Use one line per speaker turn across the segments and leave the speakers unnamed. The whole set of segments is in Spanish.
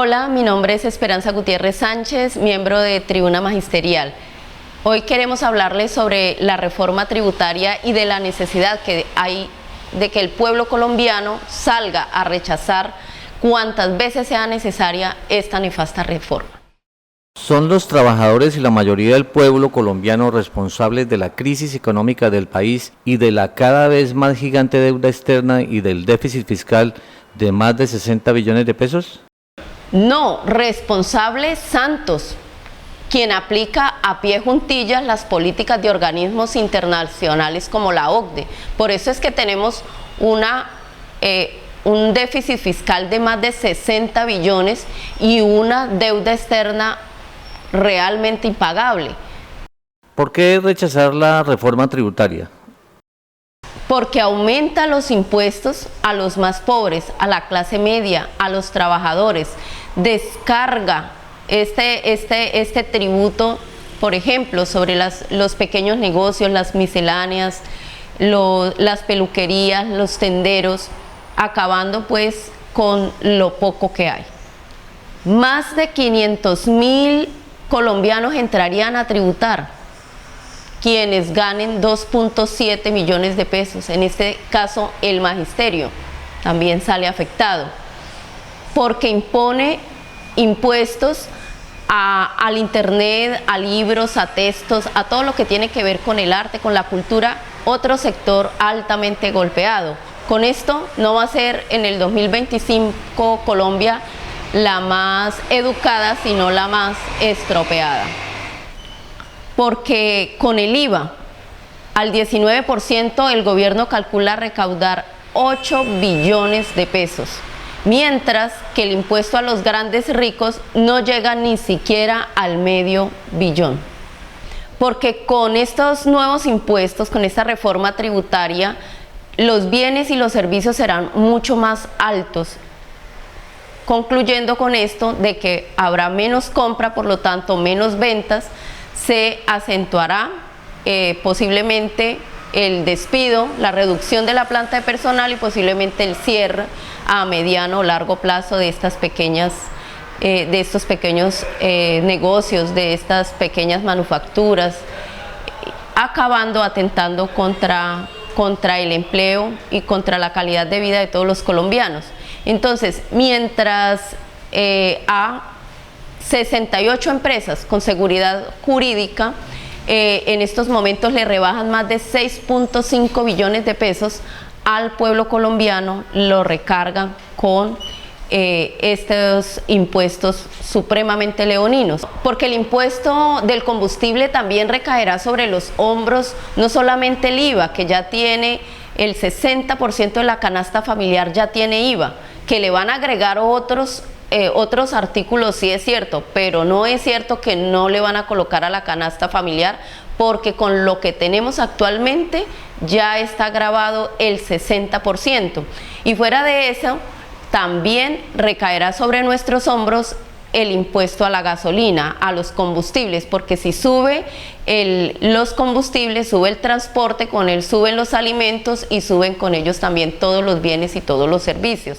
Hola, mi nombre es Esperanza Gutiérrez Sánchez, miembro de Tribuna Magisterial. Hoy queremos hablarles sobre la reforma tributaria y de la necesidad que hay de que el pueblo colombiano salga a rechazar cuantas veces sea necesaria esta nefasta reforma.
¿Son los trabajadores y la mayoría del pueblo colombiano responsables de la crisis económica del país y de la cada vez más gigante deuda externa y del déficit fiscal de más de 60 billones de pesos?
No, responsable Santos, quien aplica a pie juntillas las políticas de organismos internacionales como la OCDE. Por eso es que tenemos un déficit fiscal de más de 60 billones y una deuda externa realmente impagable.
¿Por qué rechazar la reforma tributaria?
Porque aumenta los impuestos a los más pobres, a la clase media, a los trabajadores, descarga este tributo, por ejemplo, sobre los pequeños negocios, las misceláneas, las peluquerías, los tenderos, acabando pues con lo poco que hay. Más de 500.000 colombianos entrarían a tributar, quienes ganen 2.7 millones de pesos. En este caso el magisterio también sale afectado, porque impone impuestos al internet, a libros, a textos, a todo lo que tiene que ver con el arte, con la cultura, otro sector altamente golpeado. Con esto no va a ser en el 2025 Colombia la más educada, sino la más estropeada. Porque con el IVA al 19% el gobierno calcula recaudar 8 billones de pesos, mientras que el impuesto a los grandes ricos no llega ni siquiera al medio billón. Porque con estos nuevos impuestos, con esta reforma tributaria, los bienes y los servicios serán mucho más altos, concluyendo con esto de que habrá menos compra, por lo tanto menos ventas. Se acentuará posiblemente el despido, la reducción de la planta de personal y posiblemente el cierre a mediano o largo plazo de estos pequeños negocios, de estas pequeñas manufacturas, atentando contra el empleo y contra la calidad de vida de todos los colombianos. Entonces, mientras a 68 empresas con seguridad jurídica en estos momentos le rebajan más de 6.5 billones de pesos, al pueblo colombiano lo recargan con estos impuestos supremamente leoninos, porque el impuesto del combustible también recaerá sobre los hombros, no solamente el IVA, que ya tiene el 60% de la canasta familiar, ya tiene IVA, que le van a agregar otros artículos, sí es cierto, pero no es cierto que no le van a colocar a la canasta familiar, porque con lo que tenemos actualmente ya está grabado el 60%. Y fuera de eso, también recaerá sobre nuestros hombros el impuesto a la gasolina, a los combustibles, porque si sube los combustibles, sube el transporte, con él suben los alimentos y suben con ellos también todos los bienes y todos los servicios.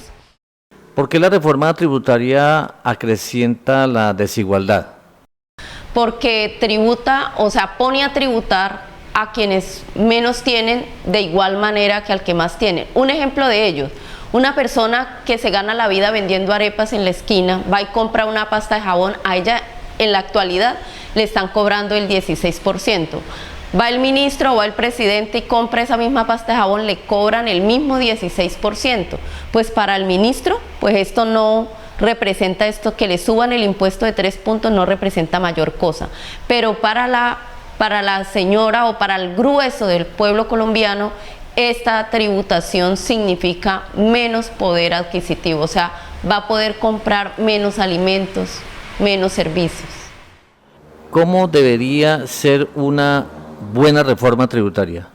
¿Por qué la reforma tributaria acrecienta la desigualdad?
Porque pone a tributar a quienes menos tienen de igual manera que al que más tienen. Un ejemplo de ello: una persona que se gana la vida vendiendo arepas en la esquina, va y compra una pasta de jabón, a ella en la actualidad le están cobrando el 16%. Va el ministro o va el presidente y compra esa misma pasta de jabón, le cobran el mismo 16%. Pues para el ministro, pues esto no representa, esto que le suban el impuesto de 3 puntos no representa mayor cosa. Pero para la señora o para el grueso del pueblo colombiano, esta tributación significa menos poder adquisitivo, o sea, va a poder comprar menos alimentos, menos servicios.
¿Cómo debería ser una buena reforma tributaria?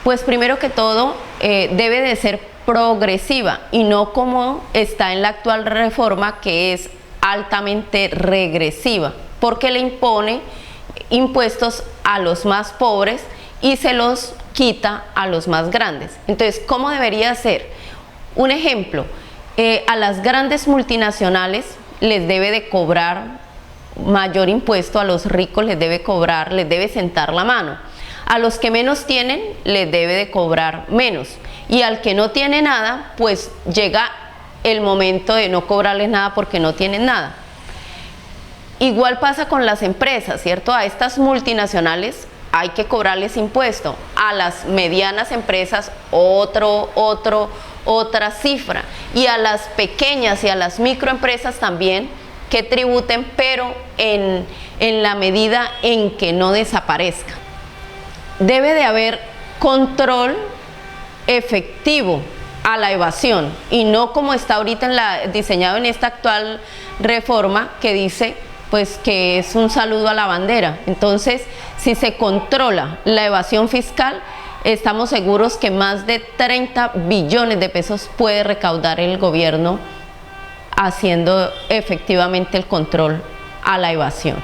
Pues primero que todo debe de ser progresiva y no como está en la actual reforma, que es altamente regresiva, porque le impone impuestos a los más pobres y se los quita a los más grandes. Entonces, ¿cómo debería ser? Un ejemplo, a las grandes multinacionales les debe de cobrar mayor impuesto, a los ricos les debe cobrar, les debe sentar la mano. A los que menos tienen les debe de cobrar menos, y al que no tiene nada, pues llega el momento de no cobrarles nada porque no tienen nada. Igual pasa con las empresas, ¿cierto? A estas multinacionales hay que cobrarles impuesto, a las medianas empresas otra cifra, y a las pequeñas y a las microempresas también que tributen, pero en la medida en que no desaparezca. Debe de haber control efectivo a la evasión, y no como está ahorita diseñado en esta actual reforma, que dice pues que es un saludo a la bandera. Entonces, si se controla la evasión fiscal, estamos seguros que más de 30 billones de pesos puede recaudar el gobierno haciendo efectivamente el control a la evasión.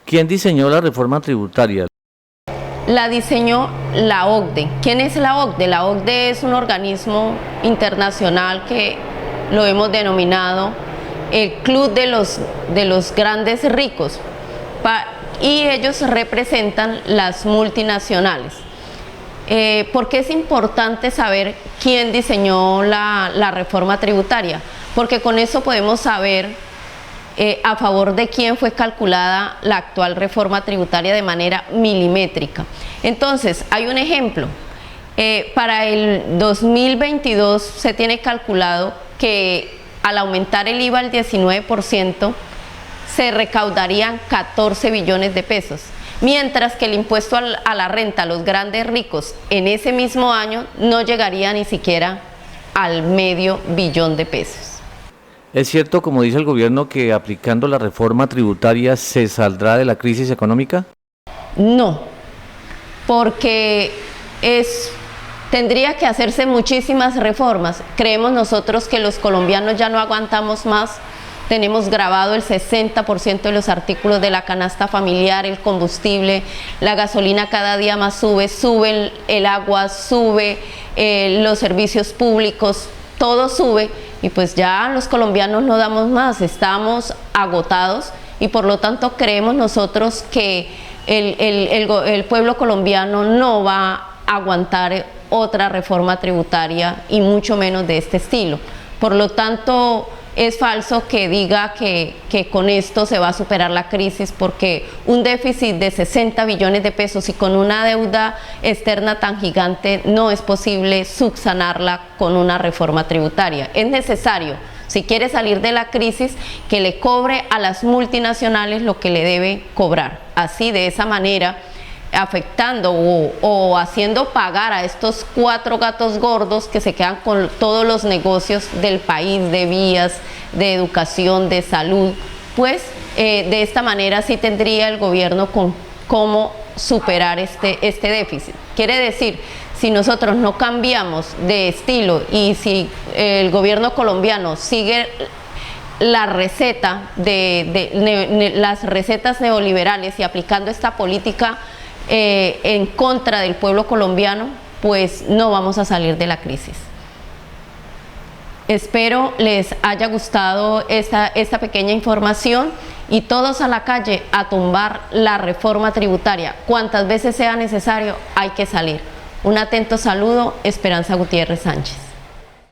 ¿Quién diseñó la reforma tributaria?
La diseñó la OCDE. ¿Quién es la OCDE? La OCDE es un organismo internacional que lo hemos denominado el Club de los Grandes Ricos, y ellos representan las multinacionales. ¿Por qué es importante saber quién diseñó la reforma tributaria? Porque con eso podemos saber a favor de quién fue calculada la actual reforma tributaria de manera milimétrica. Entonces, hay un ejemplo. Para el 2022 se tiene calculado que al aumentar el IVA al 19%, se recaudarían 14 billones de pesos, mientras que el impuesto a la renta a los grandes ricos en ese mismo año no llegaría ni siquiera al medio billón de pesos.
¿Es cierto, como dice el gobierno, que aplicando la reforma tributaria se saldrá de la crisis económica?
No, porque tendría que hacerse muchísimas reformas. Creemos nosotros que los colombianos ya no aguantamos más. Tenemos grabado el 60% de los artículos de la canasta familiar, el combustible, la gasolina cada día más sube el agua, sube los servicios públicos, todo sube, y pues ya los colombianos no damos más, estamos agotados, y por lo tanto creemos nosotros que el pueblo colombiano no va a aguantar otra reforma tributaria, y mucho menos de este estilo. Por lo tanto, es falso que diga que con esto se va a superar la crisis, porque un déficit de 60 billones de pesos y con una deuda externa tan gigante no es posible subsanarla con una reforma tributaria. Es necesario, si quiere salir de la crisis, que le cobre a las multinacionales lo que le debe cobrar. Así, de esa manera, afectando o haciendo pagar a estos 4 gatos gordos que se quedan con todos los negocios del país, de vías, de educación, de salud, pues de esta manera sí tendría el gobierno cómo superar este déficit. Quiere decir, si nosotros no cambiamos de estilo y si el gobierno colombiano sigue la receta las recetas neoliberales y aplicando esta política en contra del pueblo colombiano, pues no vamos a salir de la crisis. Espero les haya gustado esta pequeña información, y todos a la calle a tumbar la reforma tributaria. Cuantas veces sea necesario, hay que salir. Un atento saludo, Esperanza Gutiérrez Sánchez.